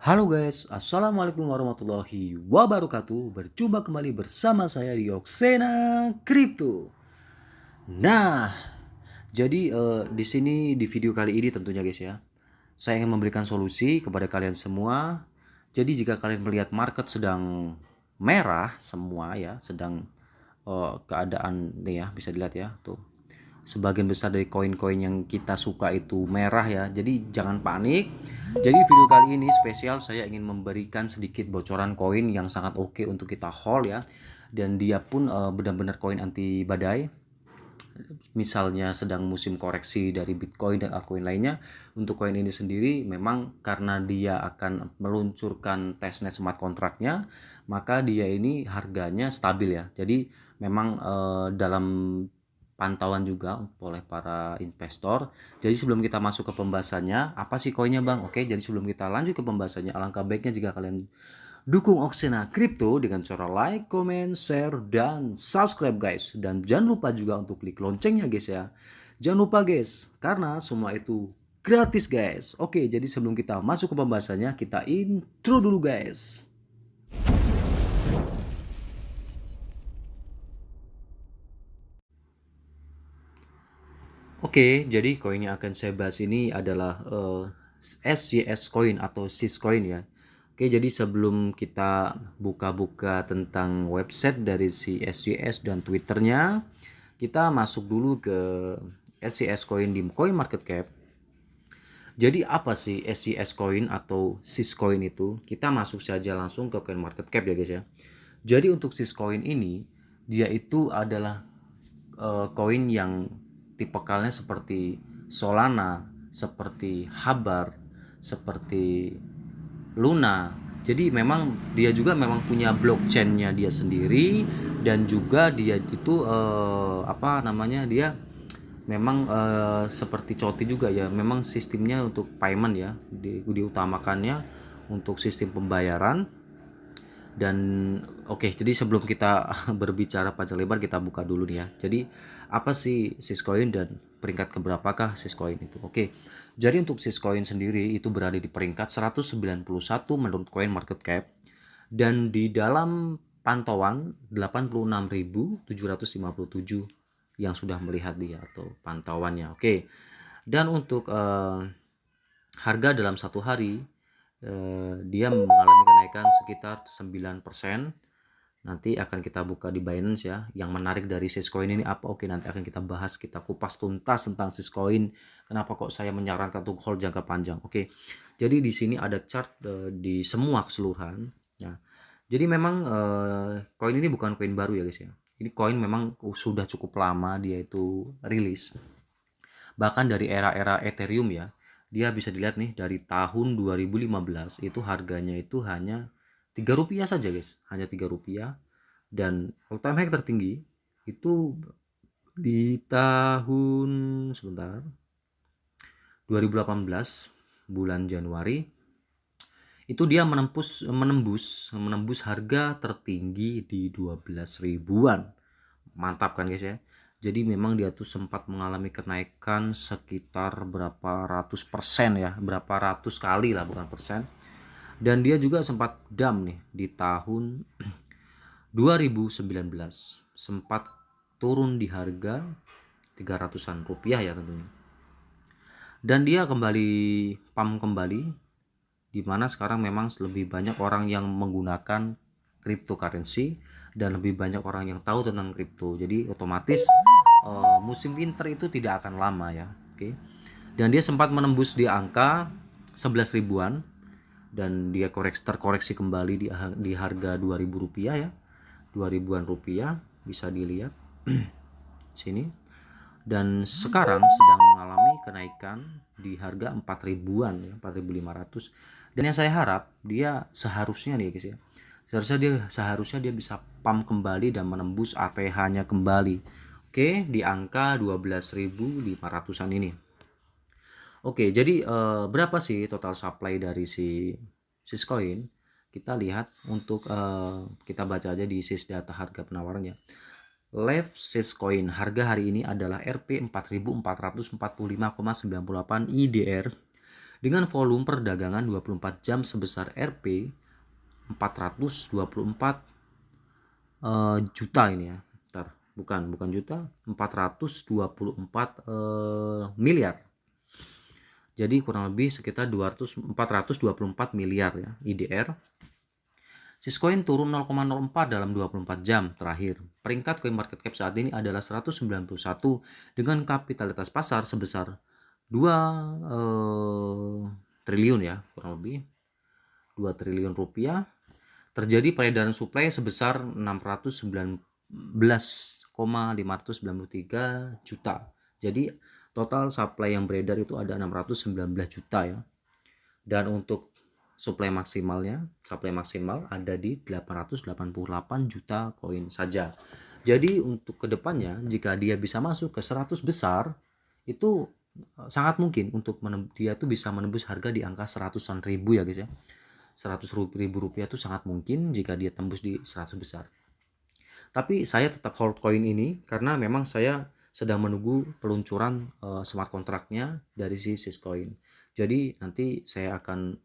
Halo guys, Assalamualaikum warahmatullahi wabarakatuh. Berjumpa kembali bersama saya di Oksena Crypto. Nah, jadi di sini di video kali ini tentunya guys ya, saya ingin memberikan solusi kepada kalian semua. Jadi jika kalian melihat market sedang merah semua ya, sedang keadaan nih ya, bisa dilihat ya tuh. Sebagian besar dari koin-koin yang kita suka itu merah ya. Jadi jangan panik. Jadi video kali ini spesial, saya ingin memberikan sedikit bocoran koin yang sangat oke untuk kita hold ya. Dan dia pun benar-benar koin anti badai. Misalnya sedang musim koreksi dari Bitcoin dan altcoin lainnya, untuk koin ini sendiri memang karena dia akan meluncurkan testnet smart kontraknya, maka dia ini harganya stabil ya. Jadi memang dalam pantauan juga oleh para investor. Jadi sebelum kita masuk ke pembahasannya, apa sih koinnya Bang? Oke, jadi sebelum kita lanjut ke pembahasannya, alangkah baiknya jika kalian dukung Oksena Crypto dengan cara like, comment, share, dan subscribe guys. Dan jangan lupa juga untuk klik loncengnya guys ya. Jangan lupa guys, karena semua itu gratis guys. Oke, jadi sebelum kita masuk ke pembahasannya, kita intro dulu guys. Oke, jadi koin yang akan saya bahas ini adalah SYS coin atau SYS coin ya. Oke, jadi sebelum kita buka-buka tentang website dari si SYS dan Twitternya, kita masuk dulu ke SYS coin di CoinMarketCap. Jadi apa sih SYS coin atau SYS coin itu? Kita masuk saja langsung ke CoinMarketCap ya guys ya. Jadi untuk SYS coin ini, dia itu adalah koin yang tipikalnya seperti Solana, seperti Habar, seperti Luna. Jadi memang dia juga memang punya blockchainnya dia sendiri, dan juga dia itu dia memang seperti COTI juga ya. Memang sistemnya untuk payment ya, diutamakannya untuk sistem pembayaran. Dan oke, jadi sebelum kita berbicara panjang lebar, kita buka dulu nih ya. Jadi apa sih Syscoin dan peringkat keberapakah Syscoin itu? Oke, jadi untuk Syscoin sendiri itu berada di peringkat 191 menurut CoinMarketCap, dan di dalam pantauan 86.757 yang sudah melihat dia atau pantauannya. Oke, dan untuk harga dalam satu hari dia mengalami kenaikan sekitar 9%. Nanti akan kita buka di Binance ya. Yang menarik dari Syscoin ini apa? Oke, nanti akan kita bahas, kita kupas tuntas tentang Syscoin. Kenapa kok saya menyarankan untuk hold jangka panjang? Oke, jadi di sini ada chart di semua keseluruhan. Ya. Jadi memang koin ini bukan koin baru ya guys ya. Ini koin memang sudah cukup lama dia itu rilis. Bahkan dari era-era Ethereum ya. Dia bisa dilihat nih dari tahun 2015 itu harganya itu hanya Rp3 saja guys, hanya Rp3. Dan all time high tertinggi itu di tahun 2018 bulan Januari, itu dia menembus harga tertinggi di 12 ribuan. Mantap kan guys ya. Jadi memang dia tuh sempat mengalami kenaikan sekitar berapa ratus persen ya, berapa ratus kali lah, bukan persen. Dan dia juga sempat dump nih di tahun 2019, sempat turun di harga 300-an rupiah ya tentunya. Dan dia kembali pump kembali, di mana sekarang memang lebih banyak orang yang menggunakan cryptocurrency dan lebih banyak orang yang tahu tentang kripto. Jadi otomatis musim winter itu tidak akan lama ya. Oke. Dan dia sempat menembus di angka 11 ribuan, dan dia terkoreksi kembali di harga 2.000 rupiah ya, 2 ribuan rupiah bisa dilihat sini. Dan sekarang sedang mengalami kenaikan di harga 4 ribuan ya, 4.500. Dan yang saya harap dia seharusnya nih guys ya, seharusnya dia bisa pump kembali dan menembus ATH-nya kembali. Oke, di angka 12.500-an ini. Oke, jadi berapa sih total supply dari si Syscoin? Kita lihat untuk kita baca aja di sys data harga penawarannya. Live Syscoin harga hari ini adalah Rp 4.445,98 IDR dengan volume perdagangan 24 jam sebesar Rp 424 juta ini ya. Bukan juta, 424 miliar. Jadi kurang lebih sekitar 424 miliar ya IDR. Syscoin turun 0,04 dalam 24 jam terakhir. Peringkat coin market cap saat ini adalah 191 dengan kapitalitas pasar sebesar 2 triliun ya, kurang lebih 2 triliun rupiah. Terjadi peredaran suplai sebesar 619,593 juta. Jadi total supply yang beredar itu ada 619 juta ya. Dan untuk supply maksimal ada di 888 juta koin saja. Jadi untuk kedepannya jika dia bisa masuk ke 100 besar itu sangat mungkin untuk dia tuh bisa menembus harga di angka 100-an ribu ya guys ya. 100 ribu rupiah itu sangat mungkin jika dia tembus di 100 besar. Tapi saya tetap hold koin ini karena memang saya sedang menunggu peluncuran smart kontraknya dari si Syscoin. Jadi nanti saya akan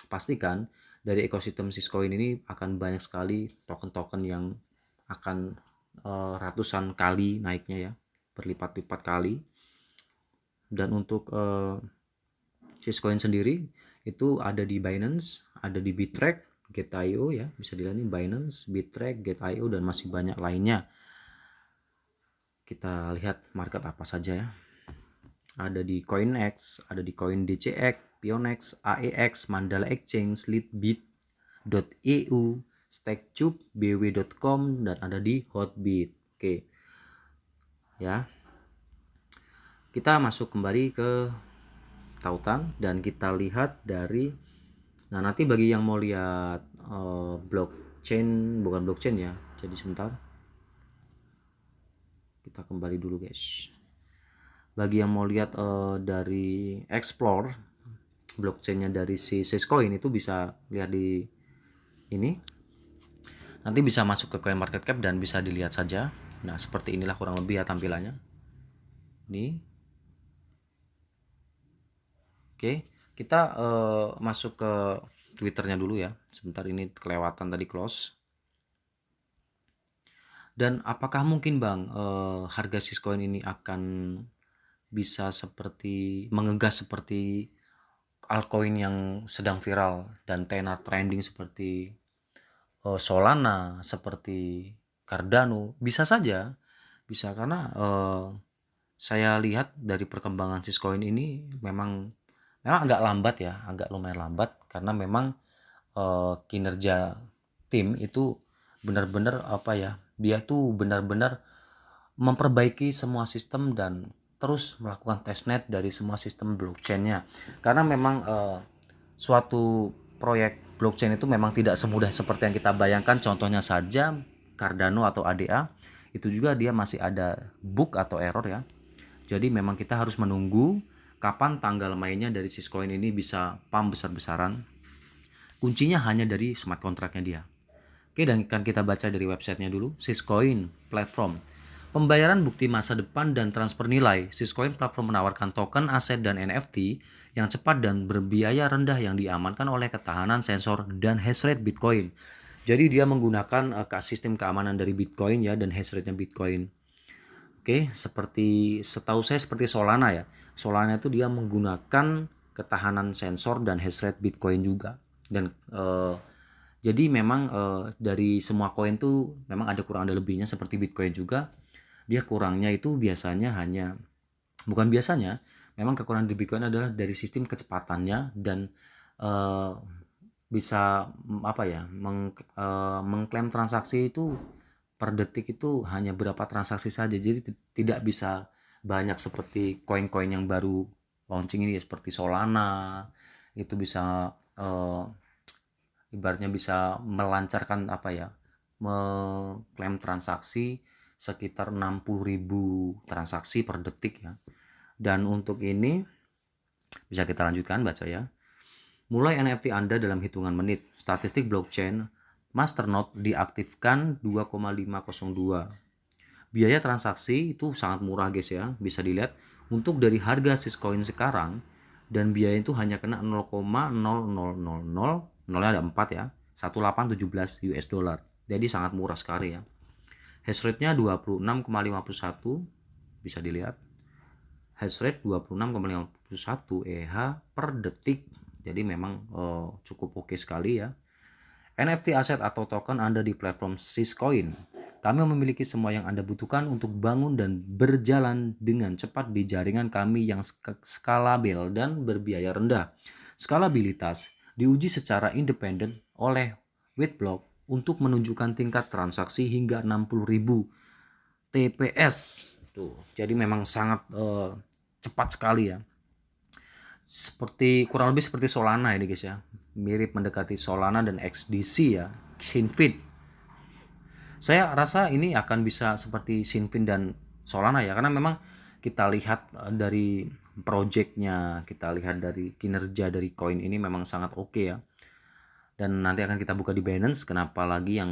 pastikan dari ekosistem Syscoin ini akan banyak sekali token-token yang akan ratusan kali naiknya ya, berlipat-lipat kali. Dan untuk Syscoin sendiri itu ada di Binance, ada di Bittrex, Gate.io ya, bisa dilihat nih Binance, Bittrex, Gate.io dan masih banyak lainnya. Kita lihat market apa saja ya. Ada di CoinEx, ada di CoinDCX, Pionex, AEX, Mandala Exchange, Leadbit.eu, StackCube, bw.com dan ada di Hotbit. Oke. Ya. Kita masuk kembali ke tautan dan kita lihat dari nanti bagi yang mau lihat bukan blockchain ya. Jadi sebentar. Kita kembali dulu guys. Bagi yang mau lihat dari explore blockchainnya dari si Syscoin itu bisa lihat di ini. Nanti bisa masuk ke CoinMarketCap dan bisa dilihat saja. Nah seperti inilah kurang lebih ya tampilannya. Ini. Oke, kita masuk ke Twitternya dulu ya. Sebentar ini kelewatan tadi close. Dan apakah mungkin Bang harga Syscoin ini akan bisa seperti mengegas seperti altcoin yang sedang viral dan tenar trending seperti Solana, seperti Cardano? Bisa saja, bisa karena saya lihat dari perkembangan Syscoin ini memang agak lambat ya, agak lumayan lambat karena memang kinerja tim itu benar-benar dia tuh benar-benar memperbaiki semua sistem dan terus melakukan testnet dari semua sistem blockchainnya. Karena memang suatu proyek blockchain itu memang tidak semudah seperti yang kita bayangkan. Contohnya saja Cardano atau ADA, itu juga dia masih ada bug atau error ya. Jadi memang kita harus menunggu kapan tanggal mainnya dari Syscoin ini bisa pump besar-besaran. Kuncinya hanya dari smart contract-nya dia. Oke, dan kan kita baca dari websitenya dulu. Syscoin platform pembayaran bukti masa depan dan transfer nilai. Syscoin platform menawarkan token, aset, dan NFT yang cepat dan berbiaya rendah yang diamankan oleh ketahanan sensor dan hash rate Bitcoin. Jadi dia menggunakan sistem keamanan dari Bitcoin ya dan hash rate-nya Bitcoin. Oke, setahu saya seperti Solana ya. Solana itu dia menggunakan ketahanan sensor dan hash rate Bitcoin juga. Dan jadi memang dari semua koin tuh memang ada kurang ada lebihnya seperti Bitcoin juga. Dia kurangnya itu memang kekurangan di Bitcoin adalah dari sistem kecepatannya dan bisa mengklaim transaksi itu per detik itu hanya berapa transaksi saja, jadi tidak bisa banyak seperti koin-koin yang baru launching ini seperti Solana itu bisa ibaratnya bisa melancarkan mengklaim transaksi sekitar 60.000 transaksi per detik ya. Dan untuk ini bisa kita lanjutkan baca ya. Mulai NFT Anda dalam hitungan menit. Statistik blockchain Masternode diaktifkan 2,502. Biaya transaksi itu sangat murah guys ya. Bisa dilihat untuk dari harga Syscoin sekarang dan biaya itu hanya kena 0,0000, nolnya ada 4 ya, 1817 US dollar. Jadi sangat murah sekali ya. Hash rate-nya 26,51, bisa dilihat. Hash rate 26,51 EH per detik. Jadi memang cukup oke sekali ya. NFT aset atau token Anda di platform Syscoin. Kami memiliki semua yang Anda butuhkan untuk bangun dan berjalan dengan cepat di jaringan kami yang skalabel dan berbiaya rendah. Skalabilitas diuji secara independen oleh Whiteblock untuk menunjukkan tingkat transaksi hingga 60.000 TPS. Tuh, jadi memang sangat cepat sekali ya. Kurang lebih seperti Solana ini guys ya. Mirip mendekati Solana dan XDC ya, Synfin. Saya rasa ini akan bisa seperti Synfin dan Solana ya, karena memang kita lihat dari projectnya, kita lihat dari kinerja dari koin ini memang sangat oke ya. Dan nanti akan kita buka di Binance. Apalagi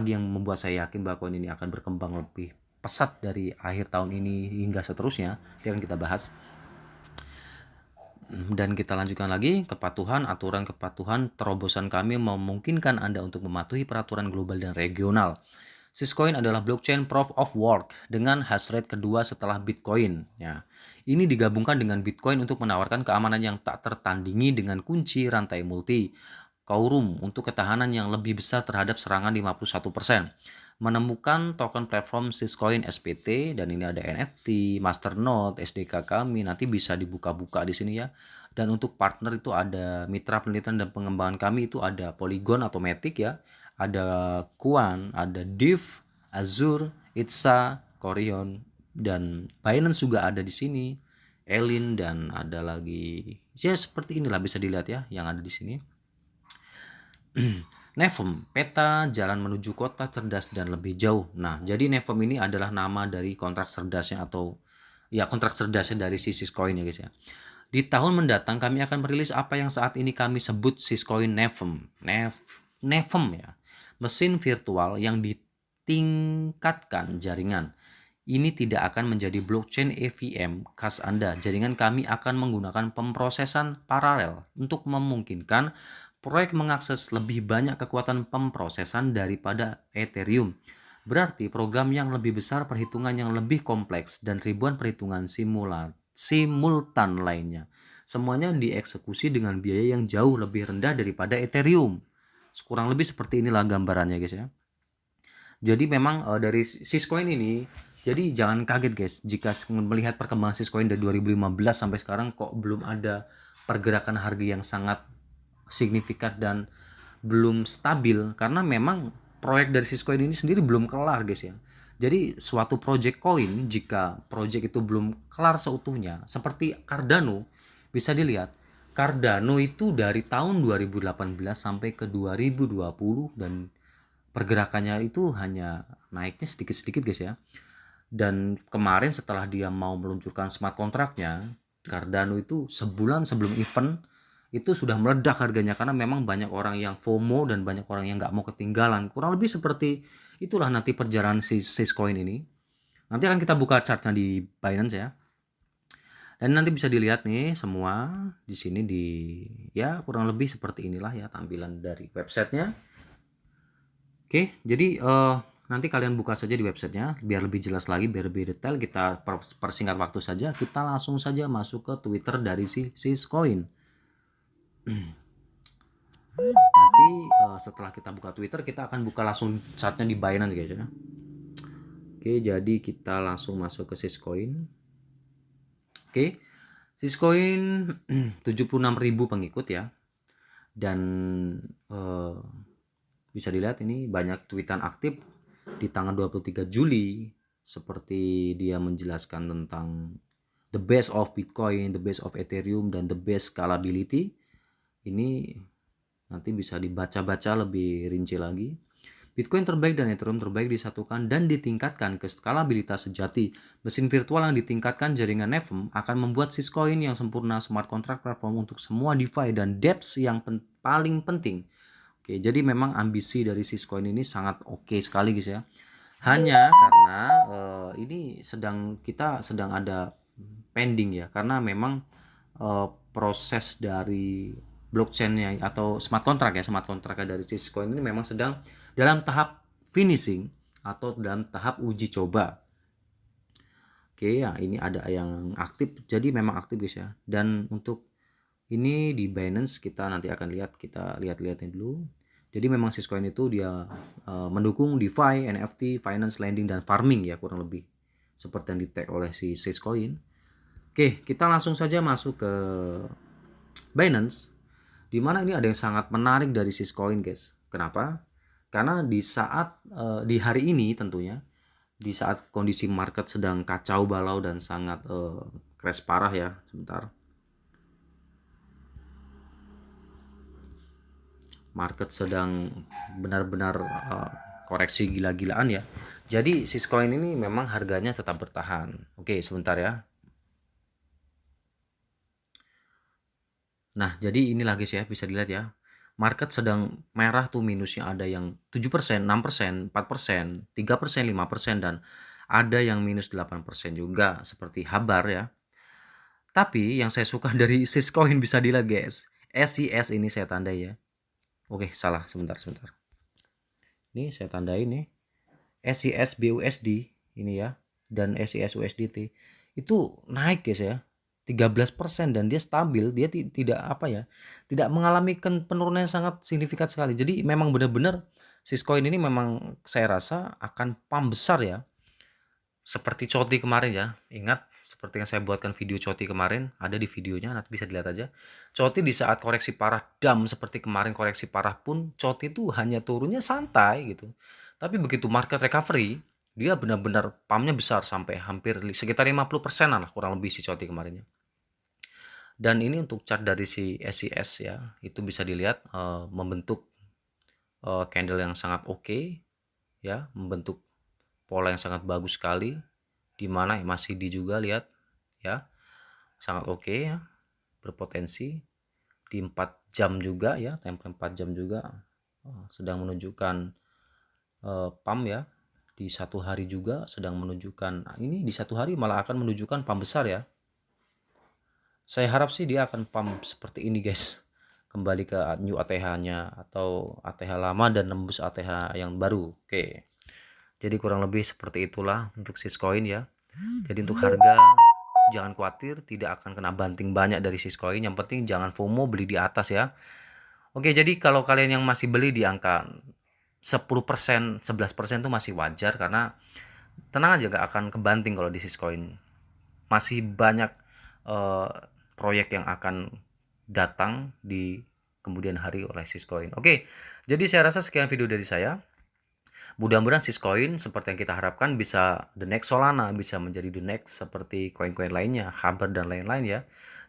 yang membuat saya yakin bahwa koin ini akan berkembang lebih pesat dari akhir tahun ini hingga seterusnya. Nanti akan kita bahas. Dan kita lanjutkan lagi, aturan kepatuhan terobosan kami memungkinkan Anda untuk mematuhi peraturan global dan regional. Syscoin adalah blockchain proof of work dengan hash rate kedua setelah Bitcoin. Ya. Ini digabungkan dengan Bitcoin untuk menawarkan keamanan yang tak tertandingi dengan kunci rantai multi Quorum untuk ketahanan yang lebih besar terhadap serangan 51%. Menemukan token platform Syscoin SPT, dan ini ada NFT, Masternode, SDK kami, nanti bisa dibuka-buka di sini ya. Dan untuk partner itu ada mitra penelitian dan pengembangan kami itu ada Polygon atau Matic ya, ada Kuan, ada Div, Azure, Itza, Corion, dan Binance juga ada di sini, Elin, dan ada lagi ya seperti inilah, bisa dilihat ya yang ada di sini. Nefem, peta jalan menuju kota cerdas dan lebih jauh. Nah, jadi Nefem ini adalah nama dari kontrak cerdasnya atau ya kontrak cerdasnya dari si Syscoin ya guys ya. Di tahun mendatang kami akan merilis apa yang saat ini kami sebut Syscoin Nefem. Nefem ya, mesin virtual yang ditingkatkan jaringan. Ini tidak akan menjadi blockchain EVM khas Anda. Jaringan kami akan menggunakan pemrosesan paralel untuk memungkinkan proyek mengakses lebih banyak kekuatan pemrosesan daripada Ethereum. Berarti program yang lebih besar, perhitungan yang lebih kompleks, dan ribuan perhitungan simultan lainnya. Semuanya dieksekusi dengan biaya yang jauh lebih rendah daripada Ethereum. Kurang lebih seperti inilah gambarannya guys ya. Jadi memang dari Syscoin ini, jadi jangan kaget guys jika melihat perkembangan Syscoin dari 2015 sampai sekarang kok belum ada pergerakan harga yang sangat signifikan dan belum stabil, karena memang proyek dari Syscoin ini sendiri belum kelar guys ya. Jadi suatu project coin, jika project itu belum kelar seutuhnya, seperti Cardano, bisa dilihat Cardano itu dari tahun 2018 sampai ke 2020 dan pergerakannya itu hanya naiknya sedikit-sedikit guys ya. Dan kemarin setelah dia mau meluncurkan smart kontraknya, Cardano itu sebulan sebelum event itu sudah meledak harganya, karena memang banyak orang yang FOMO dan banyak orang yang nggak mau ketinggalan. Kurang lebih seperti itulah nanti perjalanan Syscoin ini. Nanti akan kita buka chartnya di Binance ya. Dan nanti bisa dilihat nih semua di sini ya kurang lebih seperti inilah ya tampilan dari websitenya. Oke, jadi nanti kalian buka saja di websitenya biar lebih jelas lagi, biar lebih detail. Kita persingkat waktu saja, kita langsung saja masuk ke Twitter dari Syscoin. Nanti setelah kita buka Twitter, kita akan buka langsung chartnya di Binance guys ya. Oke, jadi kita langsung masuk ke Syscoin. Oke, Syscoin 76.000 pengikut ya. Dan bisa dilihat ini banyak tweetan aktif di tanggal 23 Juli, seperti dia menjelaskan tentang the best of Bitcoin, the best of Ethereum, dan the best scalability. Ini nanti bisa dibaca-baca lebih rinci lagi. Bitcoin terbaik dan Ethereum terbaik disatukan dan ditingkatkan ke skalabilitas sejati. Mesin virtual yang ditingkatkan jaringan Nefem akan membuat Syscoin yang sempurna, smart contract platform untuk semua DeFi dan dApps yang paling penting. Oke, jadi memang ambisi dari Syscoin ini sangat oke sekali guys ya. Hanya karena ini kita sedang ada pending ya, karena memang proses dari blockchain-nya atau smart contract dari Syscoin ini memang sedang dalam tahap finishing atau dalam tahap uji coba. Oke ya, ini ada yang aktif, jadi memang aktif guys ya. Dan untuk ini di Binance kita nanti akan lihat, kita lihat-lihatnya dulu. Jadi memang Syscoin itu dia mendukung DeFi, NFT, finance, lending, dan farming ya, kurang lebih seperti yang di-tag oleh si Syscoin. Oke, kita langsung saja masuk ke Binance, dimana ini ada yang sangat menarik dari Syscoin guys. Kenapa? Karena di saat di hari ini tentunya, di saat kondisi market sedang kacau balau dan sangat crash parah ya. Sebentar, market sedang benar-benar koreksi gila-gilaan ya. Jadi Syscoin ini memang harganya tetap bertahan. Oke, sebentar ya. Nah, jadi inilah guys ya, bisa dilihat ya. Market sedang merah tuh, minusnya ada yang 7%, 6%, 4%, 3%, 5%, dan ada yang minus 8% juga seperti Habar ya. Tapi yang saya suka dari Syscoin bisa dilihat guys. SIS ini saya tandai ya. Oke, salah, sebentar. Ini saya tandai nih. SIS BUSD ini ya, dan SIS USDT itu naik guys ya. 13% dan dia stabil, dia tidak apa ya, tidak mengalami penurunan yang sangat signifikan sekali. Jadi memang benar-benar Syscoin ini memang saya rasa akan pump besar ya. Seperti COTI kemarin ya. Ingat seperti yang saya buatkan video COTI kemarin, ada di videonya, nanti bisa dilihat aja. COTI di saat koreksi parah dam seperti kemarin koreksi parah pun COTI itu hanya turunnya santai gitu. Tapi begitu market recovery, dia benar-benar pumpnya besar sampai hampir sekitar 50%-an lah kurang lebih si COTI kemarinnya. Dan ini untuk chart dari si SIS ya, itu bisa dilihat membentuk candle yang sangat oke ya, membentuk pola yang sangat bagus sekali, dimana masih di juga lihat ya, sangat oke ya, berpotensi di 4 jam juga ya, tempo 4 jam juga sedang menunjukkan pump ya. Di satu hari juga sedang menunjukkan, ini di satu hari malah akan menunjukkan pump besar ya. Saya harap sih dia akan pump seperti ini guys, kembali ke new ATH-nya atau ATH lama dan nembus ATH yang baru. Oke, jadi kurang lebih seperti itulah untuk Syscoin ya. Jadi untuk harga jangan khawatir, tidak akan kena banting banyak dari Syscoin. Yang penting jangan FOMO beli di atas ya. Oke, jadi kalau kalian yang masih beli di angka 10%, 11% itu masih wajar, karena tenang aja gak akan kebanting kalau di Syscoin. Masih banyak proyek yang akan datang di kemudian hari oleh Syscoin. Oke, jadi saya rasa sekian video dari saya. Mudah-mudahan Syscoin seperti yang kita harapkan bisa the next Solana, bisa menjadi the next seperti koin-koin lainnya, Haber dan lain-lain ya.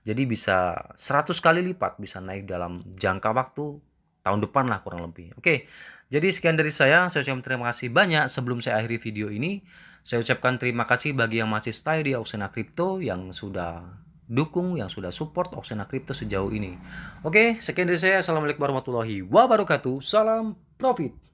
Jadi bisa 100 kali lipat, bisa naik dalam jangka waktu tahun depan lah kurang lebih. Oke, jadi sekian dari saya ucapkan terima kasih banyak. Sebelum saya akhiri video ini, saya ucapkan terima kasih bagi yang masih stay di Oxena Crypto, yang sudah dukung, yang sudah support Oxena Crypto sejauh ini. Oke, sekian dari saya. Assalamualaikum warahmatullahi wabarakatuh. Salam profit.